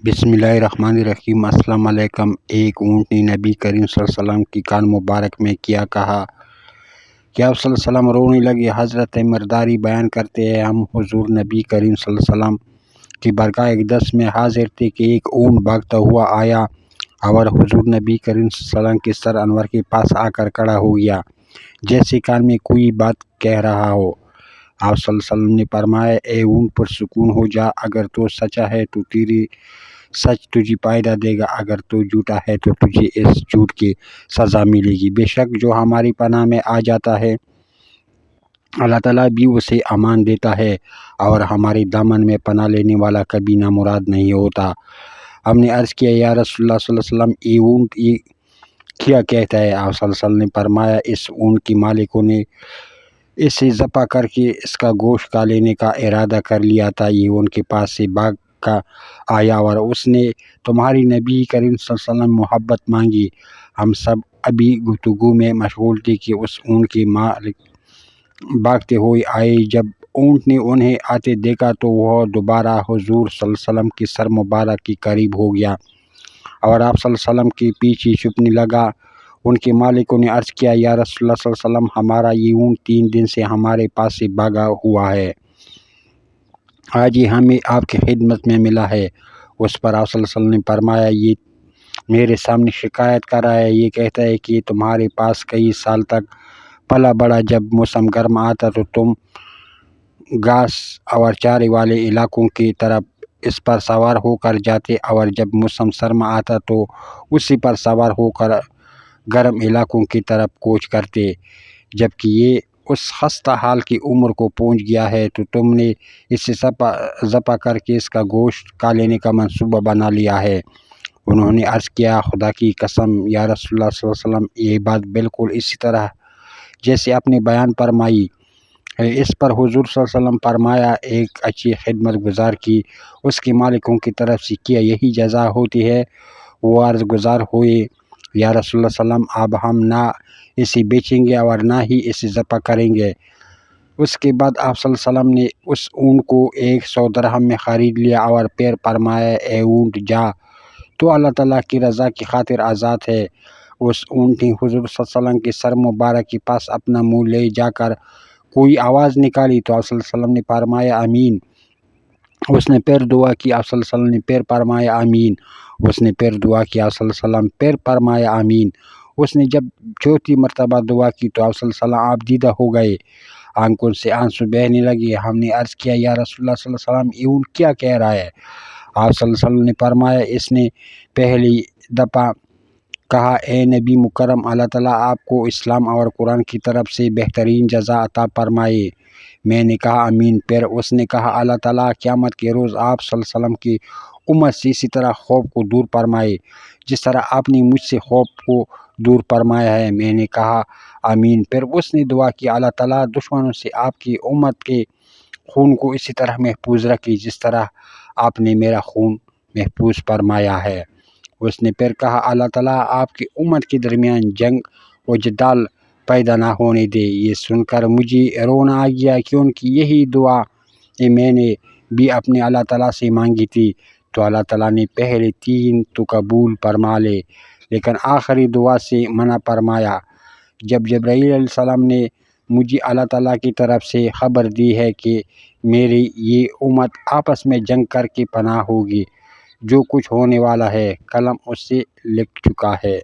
بسم اللہ الرحمن الرحیم۔ السلام علیکم۔ ایک اونٹ نے نبی کریم صلی اللہ علیہ وسلم کی کان مبارک میں کیا کہا کہ آپ صلی اللہ علیہ وسلم رونے لگے۔ حضرت مرداری بیان کرتے ہیں، ہم حضور نبی کریم صلی اللہ علیہ وسلم کی برگاہ اقدس میں حاضر تھے کہ ایک اونٹ بھاگتا ہوا آیا اور حضور نبی کریم صلی اللہ علیہ وسلم کے سر انور کے پاس آ کر کھڑا ہو گیا، جیسے کان میں کوئی بات کہہ رہا ہو۔ آپ صلی اللہ علیہ وسلم نے فرمایا، اے اونٹ پرسکون ہو جا، اگر تو سچا ہے تو تیری سچ تجھے فائدہ دے گا، اگر تو جھوٹا ہے تو تجھے اس جھوٹ کی سزا ملے گی۔ بے شک جو ہماری پناہ میں آ جاتا ہے اللہ تعالیٰ بھی اسے امان دیتا ہے، اور ہمارے دامن میں پناہ لینے والا کبھی نامراد نہیں ہوتا۔ ہم نے عرض کیا، یا رسول اللہ صلی اللہ علیہ وسلم، یہ اونٹ یہ کیا کہتا ہے؟ آپ صلی اللہ علیہ وسلم نے فرمایا، اس اونٹ کے مالکوں نے اسے ذبح کر کے اس کا گوشت کھا لینے کا ارادہ کر لیا تھا۔ یہ ان کے پاس سے بھاگ کا آیا اور اس نے تمہاری نبی کریم صلی اللہ علیہ وسلم محبت مانگی۔ ہم سب ابھی گفتگو میں مشغول تھے کہ اس اونٹ کے مالک بھاگتے ہوئے آئے۔ جب اونٹ نے انہیں آتے دیکھا تو وہ دوبارہ حضور صلی اللہ علیہ وسلم کے سر مبارک کے قریب ہو گیا اور آپ صلی اللہ علیہ وسلم کے پیچھے چھپنے لگا۔ ان کے مالکوں نے عرض کیا، یا رسول اللہ صلی اللہ علیہ وسلم، ہمارا یہ اونٹ 3 دن سے ہمارے پاس سے بھاگا ہوا ہے، آج یہ ہمیں آپ کی خدمت میں ملا ہے۔ اس پر آپ صلی اللہ علیہ وسلم نے فرمایا، یہ میرے سامنے شکایت کر رہا ہے، یہ کہتا ہے کہ تمہارے پاس کئی سال تک پلا بڑھا، جب موسم گرم آتا تو تم گھاس اور چارے والے علاقوں کی طرف اس پر سوار ہو کر جاتے، اور جب موسم سرما آتا تو اسی پر سوار ہو کر گرم علاقوں کی طرف کوچ کرتے۔ جبکہ یہ اس خستہ حال کی عمر کو پہنچ گیا ہے تو تم نے اسے ذبح کر کے اس کا گوشت کھا لینے کا منصوبہ بنا لیا ہے۔ انہوں نے عرض کیا، خدا کی قسم یا رسول اللہ صلی اللہ علیہ وسلم، یہ بات بالکل اسی طرح جیسے آپ نے بیان فرمائی ہے۔ اس پر حضور صلی اللہ علیہ وسلم فرمایا، ایک اچھی خدمت گزار کی اس کے مالکوں کی طرف سے کیا یہی جزا ہوتی ہے؟ وہ عرض گزار ہوئے، یا رسول اللہ صلی اللہ علیہ وسلم، اب ہم نہ اسے بیچیں گے اور نہ ہی اسے ذبح کریں گے۔ اس کے بعد آپ صلی اللہ علیہ وسلم نے اس اونٹ کو 100 درہم میں خرید لیا اور پھر فرمایا، اے اونٹ جا، تو اللہ تعالیٰ کی رضا کی خاطر آزاد ہے۔ اس اونٹ نے حضور صلی اللہ علیہ وسلم کے سر مبارک کے پاس اپنا منہ لے جا کر کوئی آواز نکالی تو آپ صلی اللہ علیہ وسلم نے فرمایا، آمین۔ اس نے پھر دعا کی، آپ صلی اللہ علیہ وسلم نے پھر فرمایا، آمین۔ اس نے پھر دعا کی، آپ صلی اللہ علیہ وسلم پھر فرمایا، آمین۔ اس نے جب چوتھی مرتبہ دعا کی تو آپ صلی اللہ علیہ وسلم آپ دیدہ ہو گئے، آنکھوں سے آنسو بہنے لگے۔ ہم نے عرض کیا، یا رسول اللہ صلی اللہ علیہ وسلم، یہ اونٹ کیا کہہ رہا ہے؟ آپ صلی اللہ علیہ وسلم نے فرمایا، اس نے پہلی دفعہ کہا، اے نبی مکرم، اللہ تعالیٰ آپ کو اسلام اور قرآن کی طرف سے بہترین جزا عطا فرمائے۔ میں نے کہا، آمین۔ پھر اس نے کہا، اللہ تعالیٰ قیامت کے روز آپ صلی اللہ علیہ وسلم کی امت سے اسی طرح خوف کو دور فرمائے جس طرح آپ نے مجھ سے خوف کو دور فرمایا ہے۔ میں نے کہا، آمین۔ پھر اس نے دعا کی، اللہ تعالیٰ دشمنوں سے آپ کی امت کے خون کو اسی طرح محفوظ رکھے جس طرح آپ نے میرا خون محفوظ فرمایا ہے۔ اس نے پھر کہا، اللہ تعالیٰ آپ کی امت کے درمیان جنگ و جدال پیدا نہ ہونے دے۔ یہ سن کر مجھے رونا آ گیا، کیونکہ یہی دعا میں نے بھی اپنے اللہ تعالیٰ سے مانگی تھی۔ تو اللہ تعالیٰ نے پہلے 3 تو قبول فرما لے، لیکن آخری دعا سے منع فرمایا۔ جب جبرائیل علیہ السلام نے مجھے اللہ تعالیٰ کی طرف سے خبر دی ہے کہ میری یہ امت آپس میں جنگ کر کے پناہ ہوگی، جو کچھ ہونے والا ہے قلم اس سے لکھ چکا ہے۔